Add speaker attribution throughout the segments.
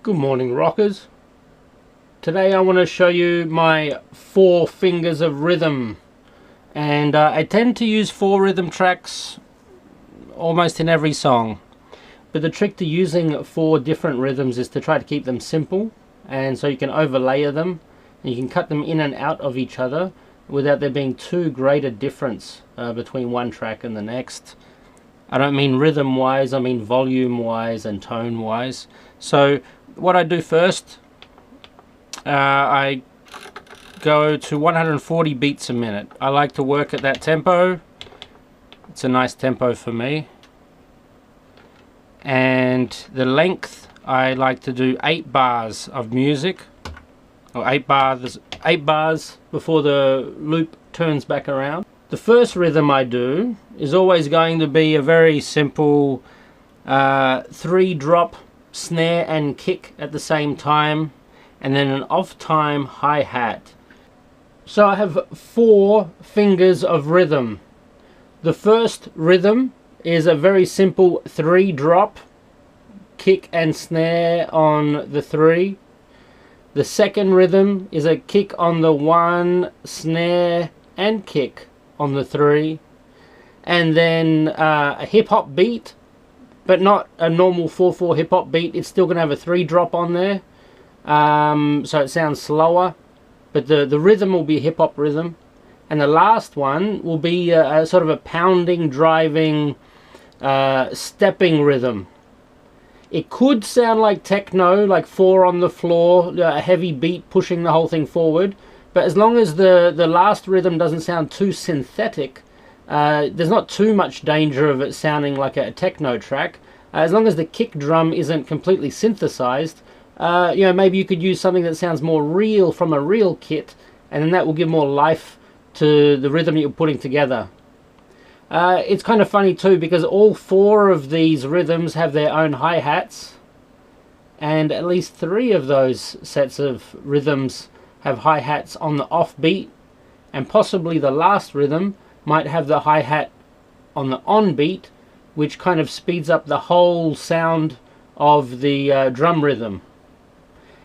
Speaker 1: Good morning, rockers. Today I want to show you my 4 fingers of rhythm, and I tend to use 4 rhythm tracks almost in every song, but the trick to using 4 different rhythms is to try to keep them simple, and so you can overlay them and you can cut them in and out of each other without there being too great a difference between one track and the next. I don't mean rhythm wise, I mean volume wise and tone wise. So what I do first, I go to 140 beats a minute. I like to work at that tempo. It's a nice tempo for me. And the length, I like to do 8 bars of music, or 8 bars before the loop turns back around. The first rhythm I do is always going to be a very simple 3-drop snare and kick at the same time, and then an off-time hi-hat. So I have 4 fingers of rhythm. The first rhythm is a very simple 3-drop kick and snare on the 3. The second rhythm is a kick on the 1, snare and kick on the 3, and then a hip-hop beat, but not a normal 4/4 hip-hop beat. It's still going to have a 3-drop on there, so it sounds slower, but the rhythm will be a hip-hop rhythm. And the last one will be a sort of a pounding, driving, stepping rhythm. It could sound like techno, like 4 on the floor, a heavy beat pushing the whole thing forward. But as long as the last rhythm doesn't sound too synthetic, there's not too much danger of it sounding like a techno track. As long as the kick drum isn't completely synthesized, maybe you could use something that sounds more real from a real kit, and then that will give more life to the rhythm you're putting together. It's kind of funny too, because all 4 of these rhythms have their own hi-hats, and at least 3 of those sets of rhythms have hi-hats on the off beat, and possibly the last rhythm might have the hi-hat on the on beat, which kind of speeds up the whole sound of the drum rhythm.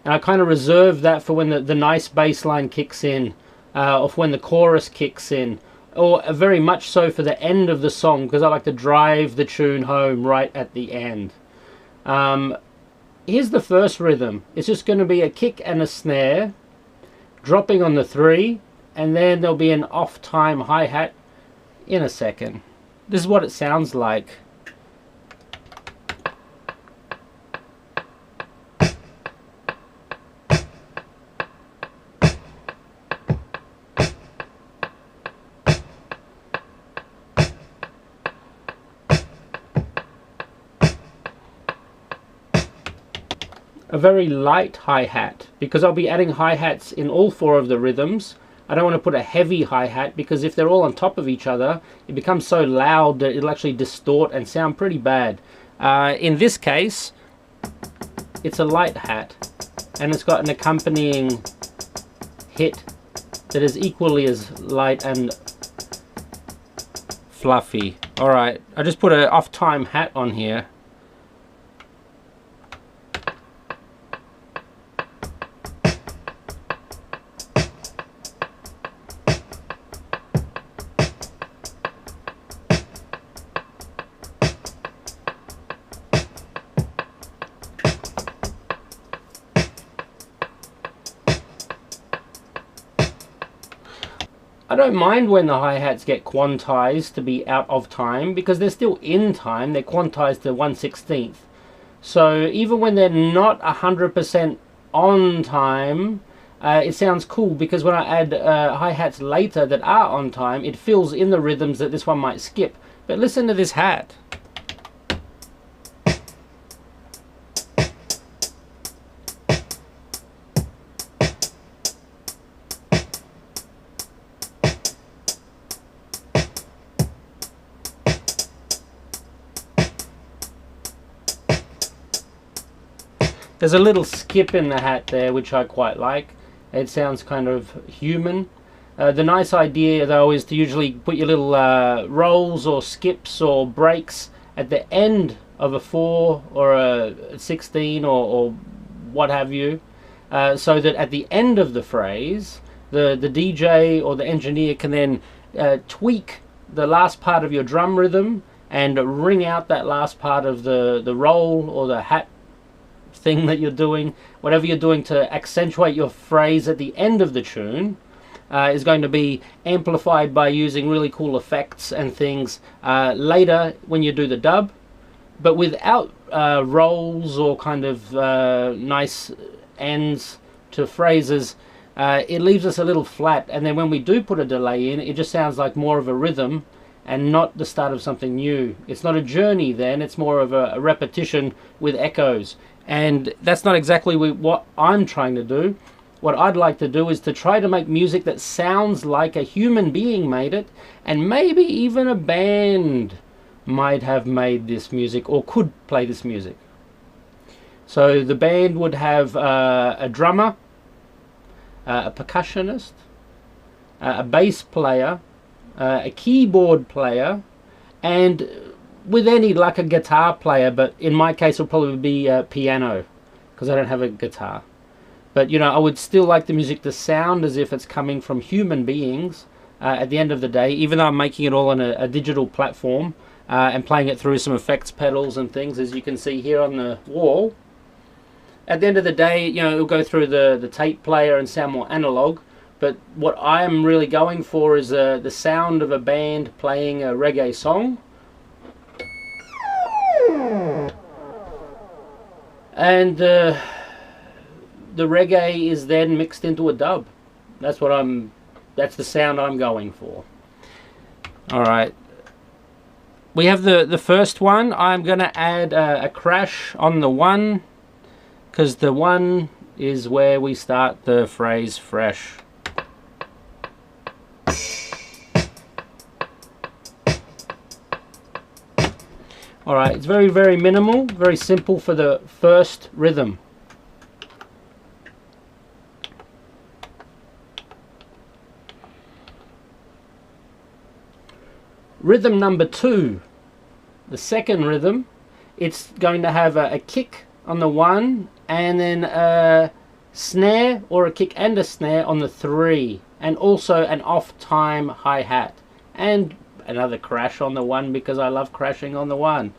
Speaker 1: And I kind of reserve that for when the nice bass line kicks in, or when the chorus kicks in, or very much so for the end of the song, because I like to drive the tune home right at the end. Here's the first rhythm. It's just going to be a kick and a snare dropping on the 3, and then there'll be an off-time hi-hat in a second. This is what it sounds like. A very light hi-hat, because I'll be adding hi-hats in all 4 of the rhythms. I don't want to put a heavy hi-hat, because if they're all on top of each other, it becomes so loud that it'll actually distort and sound pretty bad. In this case, it's a light hat, and it's got an accompanying hit that is equally as light and fluffy. Alright, I just put an off-time hat on here. I don't mind when the hi-hats get quantized to be out of time, because they're still in time. They're quantized to 1/16. So even when they're not 100% on time, it sounds cool, because when I add hi-hats later that are on time, it fills in the rhythms that this one might skip. But listen to this hat. There's a little skip in the hat there, which I quite like. It sounds kind of human. The nice idea though is to usually put your little rolls or skips or breaks at the end of a 4 or a 16 or what have you, so that at the end of the phrase, the DJ or the engineer can then tweak the last part of your drum rhythm and ring out that last part of the roll or the hat thing that you're doing, whatever you're doing to accentuate your phrase at the end of the tune, is going to be amplified by using really cool effects and things later when you do the dub, but without rolls or kind of nice ends to phrases. It leaves us a little flat, and then when we do put a delay in, it just sounds like more of a rhythm and not the start of something new. It's not a journey then, it's more of a repetition with echoes, and that's not exactly what I'm trying to do. What I'd like to do is to try to make music that sounds like a human being made it, and maybe even a band might have made this music or could play this music. So the band would have a drummer, a percussionist, a bass player, a keyboard player, and with any luck a guitar player, but in my case it'll probably be a piano because I don't have a guitar. But you know, I would still like the music to sound as if it's coming from human beings at the end of the day, even though I'm making it all on a digital platform and playing it through some effects pedals and things, as you can see here on the wall. At the end of the day, you know, it'll go through the tape player and sound more analog, but what I'm really going for is the sound of a band playing a reggae song. And the reggae is then mixed into a dub. That's the sound I'm going for. Alright. We have the first one. I'm going to add a crash on the 1, because the 1 is where we start the phrase fresh. Alright, it's very, very minimal, very simple for the first rhythm. Rhythm number 2, the second rhythm, it's going to have a kick on the 1, and then a snare or a kick and a snare on the 3, and also an off-time hi-hat, and another crash on the 1 because I love crashing on the 1.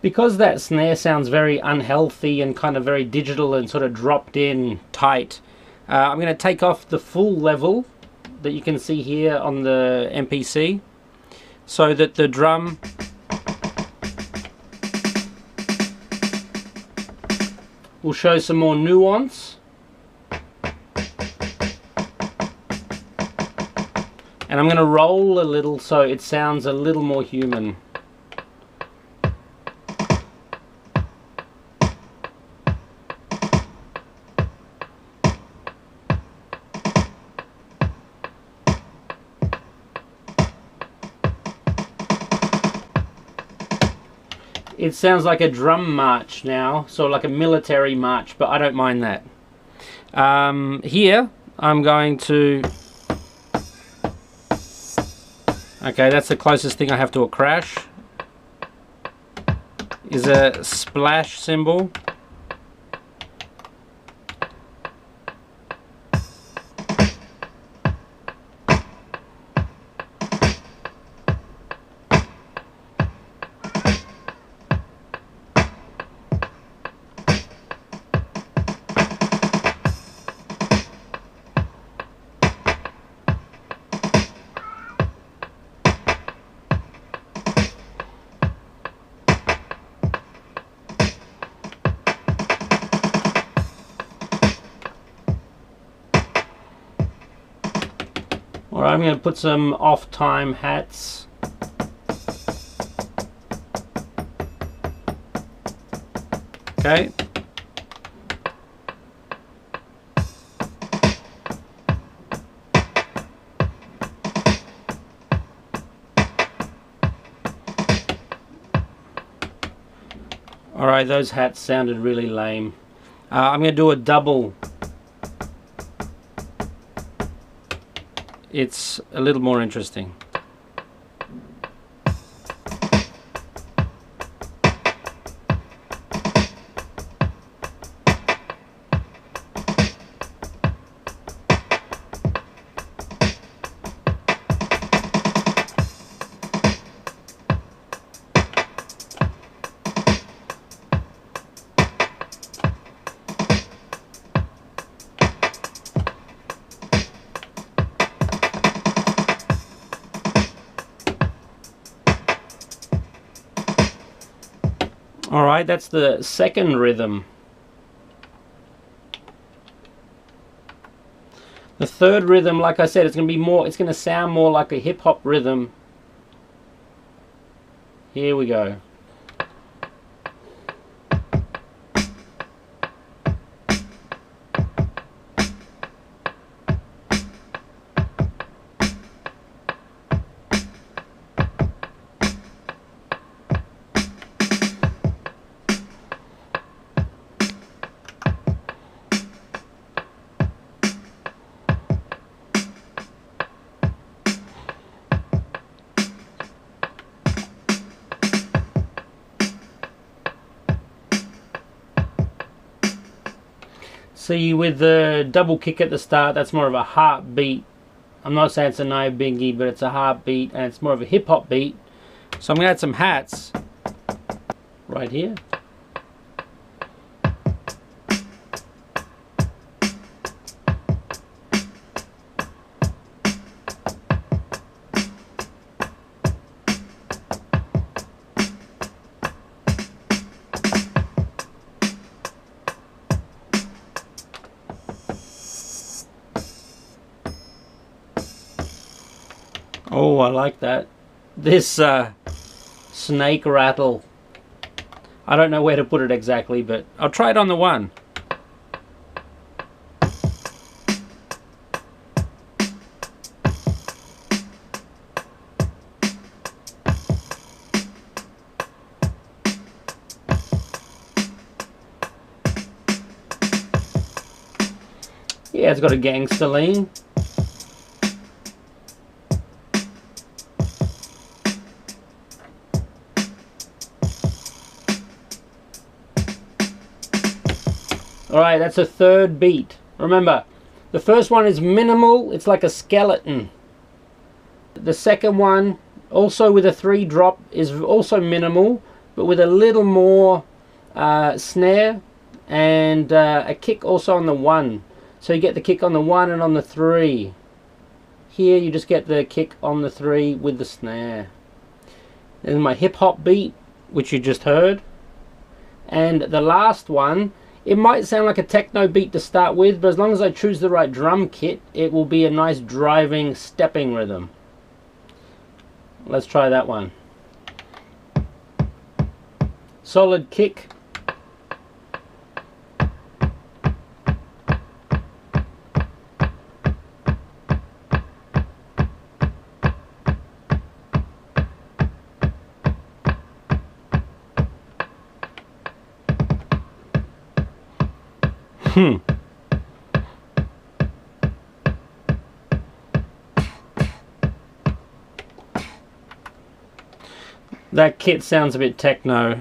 Speaker 1: Because that snare sounds very unhealthy and kind of very digital and sort of dropped in tight, I'm going to take off the full level that you can see here on the MPC, so that the drum will show some more nuance. And I'm going to roll a little so it sounds a little more human. It sounds like a drum march now, sort of like a military march, but I don't mind that. Here, I'm going to... Okay, that's the closest thing I have to a crash. Is a splash cymbal. Alright, I'm going to put some off-time hats. Okay. Alright, those hats sounded really lame. I'm going to do a double. It's a little more interesting. Alright, that's the second rhythm. The third rhythm, like I said, it's going to sound more like a hip hop rhythm. Here we go. See, with the double kick at the start, that's more of a heartbeat. I'm not saying it's a no biggie, but it's a heartbeat, and it's more of a hip-hop beat. So I'm going to add some hats right here. Oh, I like that. This snake rattle. I don't know where to put it exactly, but I'll try it on the one. Yeah, it's got a gangster lean. Alright, that's a third beat. Remember, the first one is minimal, it's like a skeleton. The second one, also with a 3 drop, is also minimal, but with a little more snare and a kick also on the 1. So you get the kick on the 1 and on the 3. Here you just get the kick on the 3 with the snare. There's my hip hop beat, which you just heard. And the last one, it might sound like a techno beat to start with, but as long as I choose the right drum kit, it will be a nice driving, stepping rhythm. Let's try that one. Solid kick. That kit sounds a bit techno.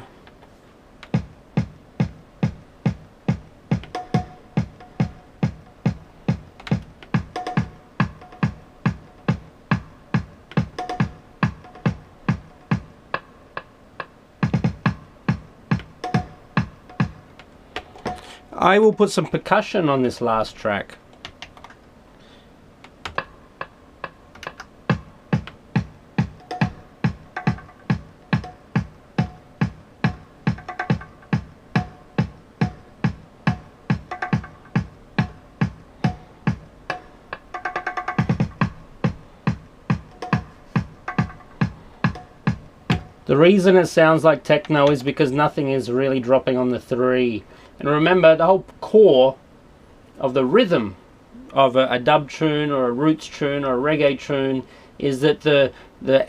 Speaker 1: I will put some percussion on this last track. The reason it sounds like techno is because nothing is really dropping on the 3. And remember, the whole core of the rhythm of a dub tune or a roots tune or a reggae tune is that the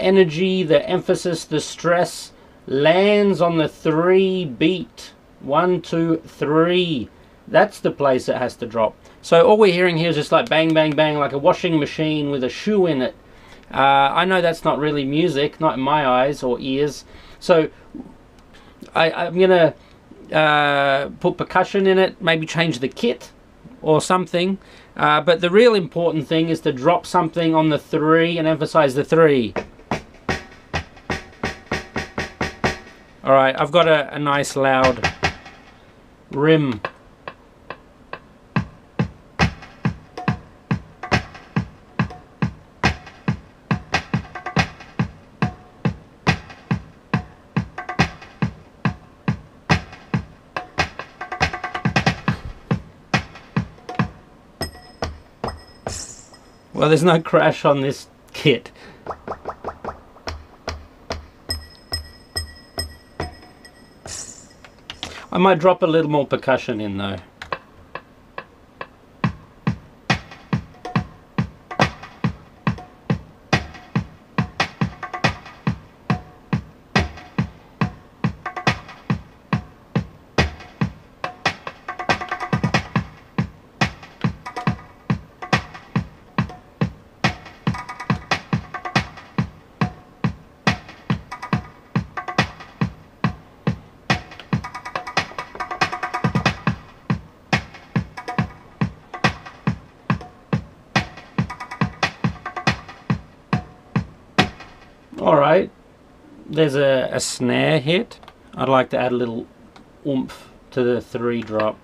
Speaker 1: energy, the emphasis, the stress lands on the 3 beat. 1, 2, 3. That's the place it has to drop. So all we're hearing here is just like bang, bang, bang, like a washing machine with a shoe in it. I know that's not really music, not in my eyes or ears. So I'm going to put percussion in it, maybe change the kit or something. But the real important thing is to drop something on the 3 and emphasize the 3. Alright, I've got a nice loud rim. Well, there's no crash on this kit. I might drop a little more percussion in though. Alright, there's a snare hit. I'd like to add a little oomph to the 3 drop.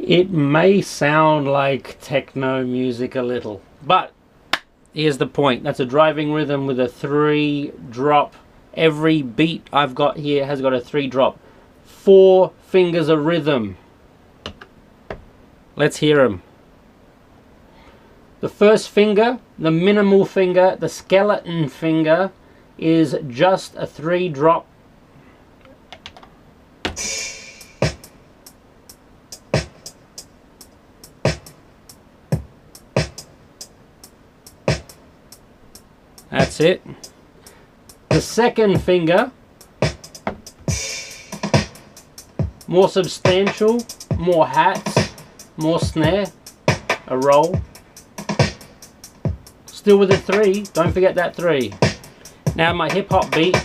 Speaker 1: It may sound like techno music a little, but here's the point. That's a driving rhythm with a 3 drop. Every beat I've got here has got a 3 drop. 4 fingers of rhythm. Let's hear them. The first finger, the minimal finger, the skeleton finger, is just a 3 drop. That's it. The second finger, more substantial, more hats, more snare, a roll. Still with a 3, don't forget that 3. Now my hip hop beat.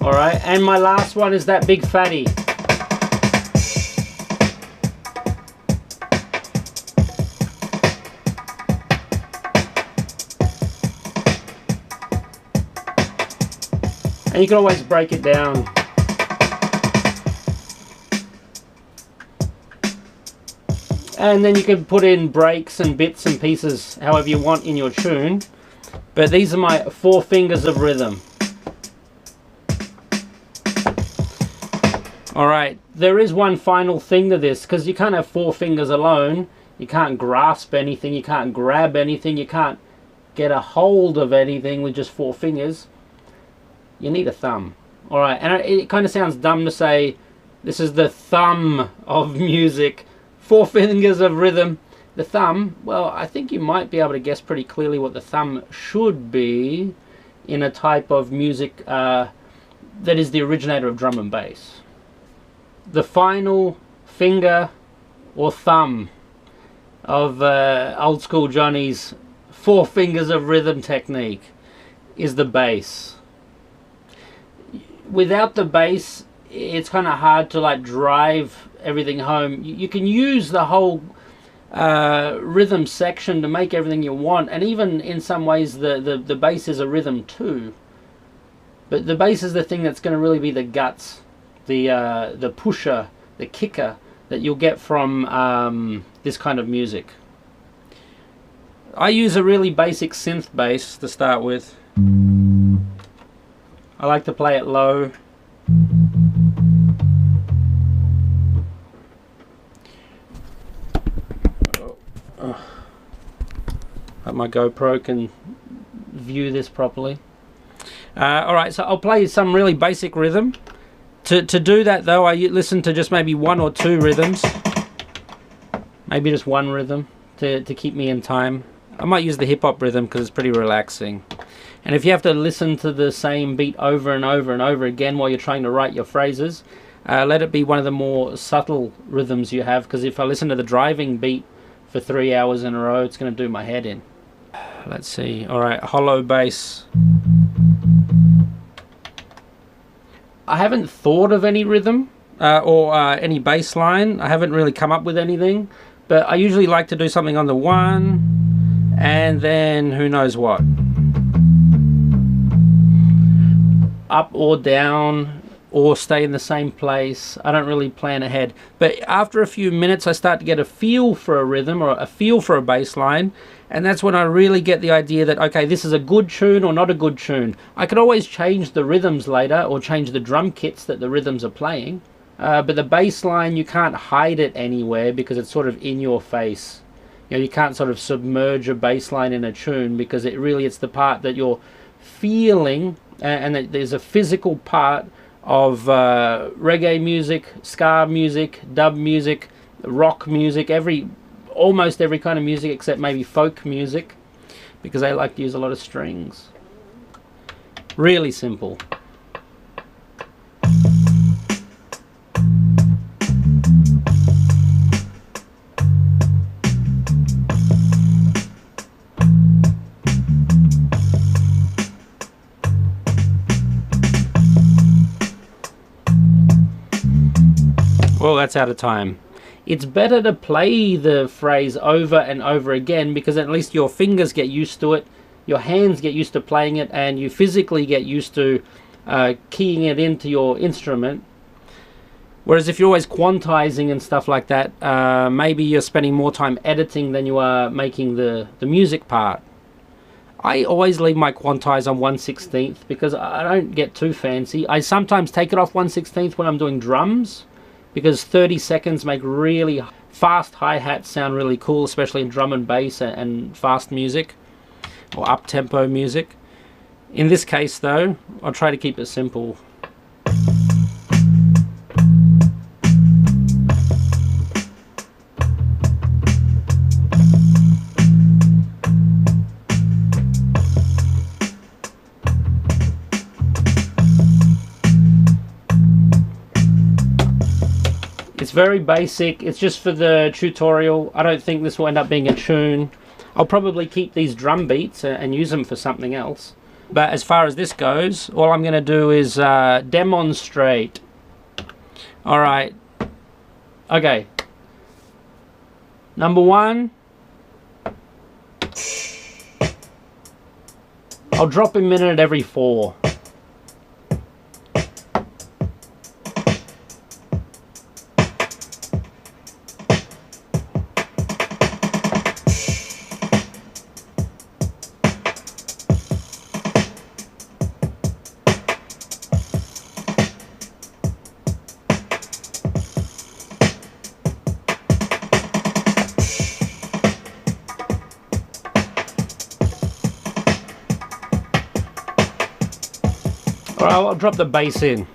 Speaker 1: Alright, and my last one is that big fatty. And you can always break it down. And then you can put in breaks and bits and pieces however you want in your tune. But these are my 4 fingers of rhythm. Alright, there is one final thing to this, because you can't have 4 fingers alone. You can't grasp anything, you can't grab anything, you can't get a hold of anything with just 4 fingers. You need a thumb. Alright, and it kind of sounds dumb to say this is the thumb of music. 4 fingers of rhythm. The thumb, well, I think you might be able to guess pretty clearly what the thumb should be in a type of music that is the originator of drum and bass. The final finger or thumb of old school Johnny's 4 fingers of rhythm technique is the bass. Without the bass, it's kind of hard to like drive everything home. You can use the whole rhythm section to make everything you want, and even in some ways the bass is a rhythm too. But the bass is the thing that's going to really be the guts, the pusher, the kicker that you'll get from this kind of music. I use a really basic synth bass to start with. I like to play it low. Hope my GoPro can view this properly. Alright, so I'll play some really basic rhythm. To do that though, I listen to just maybe one or two rhythms. Maybe just one rhythm to keep me in time. I might use the hip-hop rhythm because it's pretty relaxing. And if you have to listen to the same beat over and over and over again while you're trying to write your phrases, let it be one of the more subtle rhythms you have, because if I listen to the driving beat for 3 hours in a row, it's going to do my head in. Let's see. Alright, hollow bass. I haven't thought of any rhythm or any bass line. I haven't really come up with anything, but I usually like to do something on the one and then who knows what. Up or down or stay in the same place. I don't really plan ahead, but after a few minutes I start to get a feel for a rhythm or a feel for a bass line, and that's when I really get the idea that, okay, this is a good tune or not a good tune. I could always change the rhythms later or change the drum kits that the rhythms are playing, but the bass line, you can't hide it anywhere because it's sort of in your face. You know, you can't sort of submerge a bass line in a tune because it's the part that you're feeling, and there's a physical part of reggae music, ska music, dub music, rock music, almost every kind of music except maybe folk music, because they like to use a lot of strings. Really simple. Well, that's out of time. It's better to play the phrase over and over again, because at least your fingers get used to it, your hands get used to playing it, and you physically get used to keying it into your instrument. Whereas if you're always quantizing and stuff like that, maybe you're spending more time editing than you are making the music part. I always leave my quantize on 1/16 because I don't get too fancy. I sometimes take it off 1/16 when I'm doing drums, because 30 seconds make really fast hi-hats sound really cool, especially in drum and bass and fast music or up-tempo music. In this case though, I'll try to keep it simple. It's very basic. It's just for the tutorial. I don't think this will end up being a tune. I'll probably keep these drum beats and use them for something else. But as far as this goes, all I'm going to do is demonstrate. Alright. Okay. Number one. I'll drop a minute every 4. Alright, I'll drop the bass in.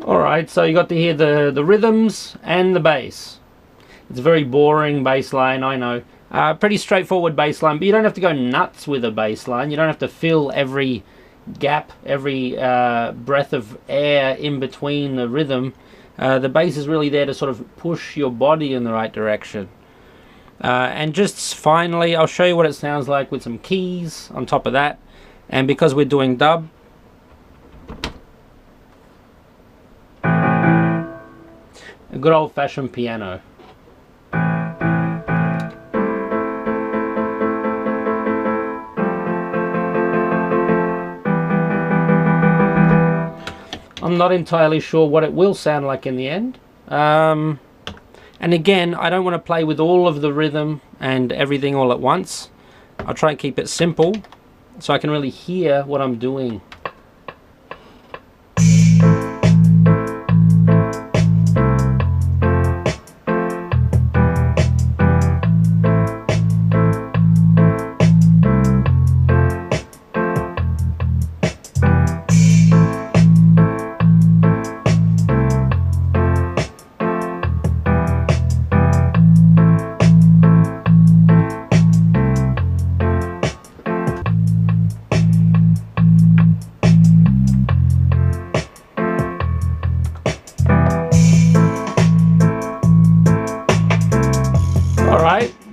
Speaker 1: Alright, so you got to hear the rhythms and the bass. It's a very boring bass line, I know. Pretty straightforward bass line, but you don't have to go nuts with a bass line. You don't have to fill every gap, every breath of air in between the rhythm. The bass is really there to sort of push your body in the right direction. And just finally, I'll show you what it sounds like with some keys on top of that. And because we're doing dub, a good old-fashioned piano. I'm not entirely sure what it will sound like in the end. And again, I don't want to play with all of the rhythm and everything all at once. I'll try and keep it simple so I can really hear what I'm doing.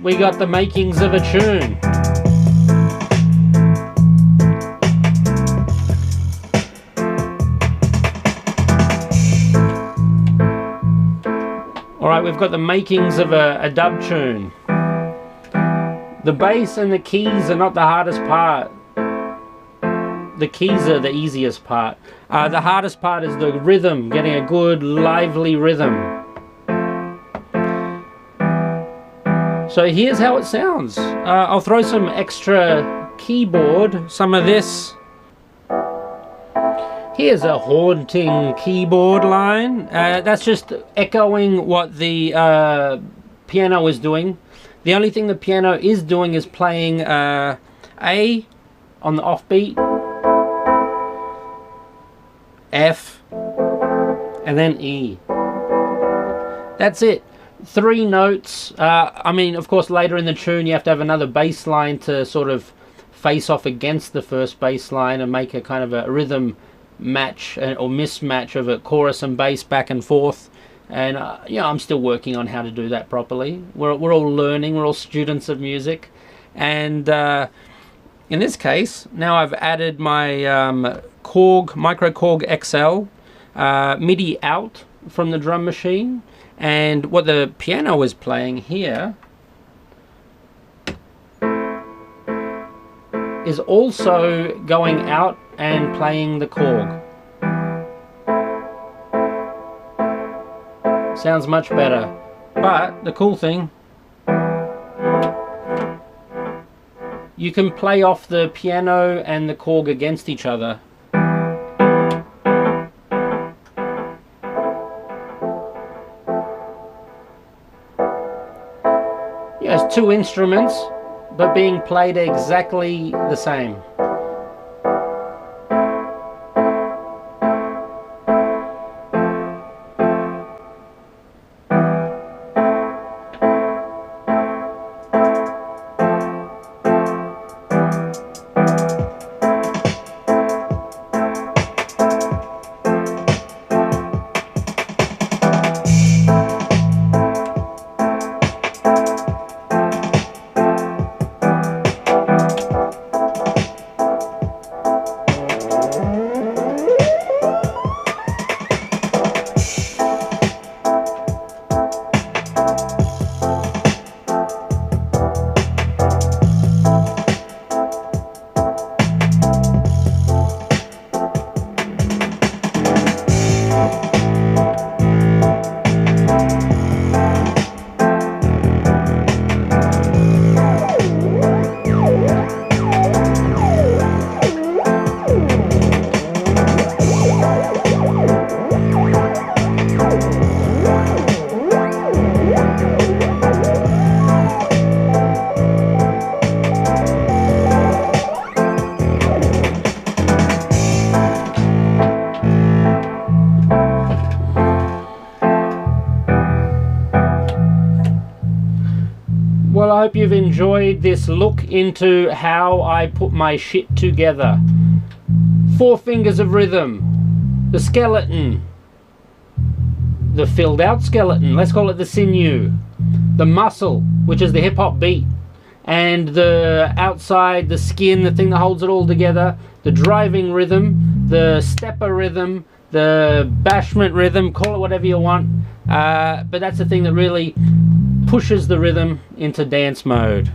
Speaker 1: We got the makings of a tune. Alright, we've got the makings of a dub tune. The bass and the keys are not the hardest part. The keys are the easiest part. The hardest part is the rhythm, getting a good lively rhythm. So here's how it sounds. I'll throw some extra keyboard, some of this. Here's a haunting keyboard line. That's just echoing what the piano is doing. The only thing the piano is doing is playing A on the offbeat, F, and then E. That's it. 3 notes. I mean, of course, later in the tune you have to have another bass line to sort of face off against the first bass line and make a kind of a rhythm match or mismatch of a chorus and bass back and forth. And yeah, I'm still working on how to do that properly. We're all learning. We're all students of music. And in this case, now I've added my Korg, Micro Korg XL MIDI out from the drum machine. And what the piano is playing here is also going out and playing the Korg. Sounds much better. But the cool thing, you can play off the piano and the Korg against each other. Yeah, it's 2 instruments, but being played exactly the same. Well, I hope you've enjoyed this look into how I put my shit together. 4 fingers of rhythm, the skeleton, the filled out skeleton, let's call it the sinew, the muscle, which is the hip hop beat, and the outside, the skin, the thing that holds it all together, the driving rhythm, the stepper rhythm, the bashment rhythm, call it whatever you want, but that's the thing that really pushes the rhythm into dance mode.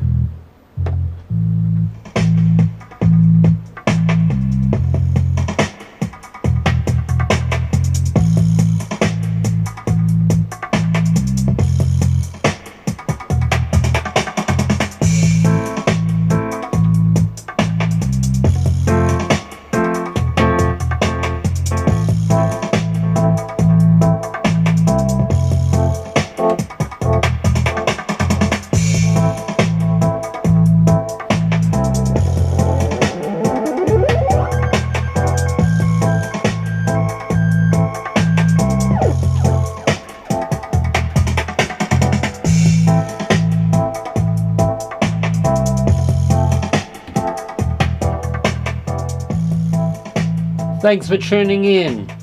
Speaker 1: Thanks for tuning in.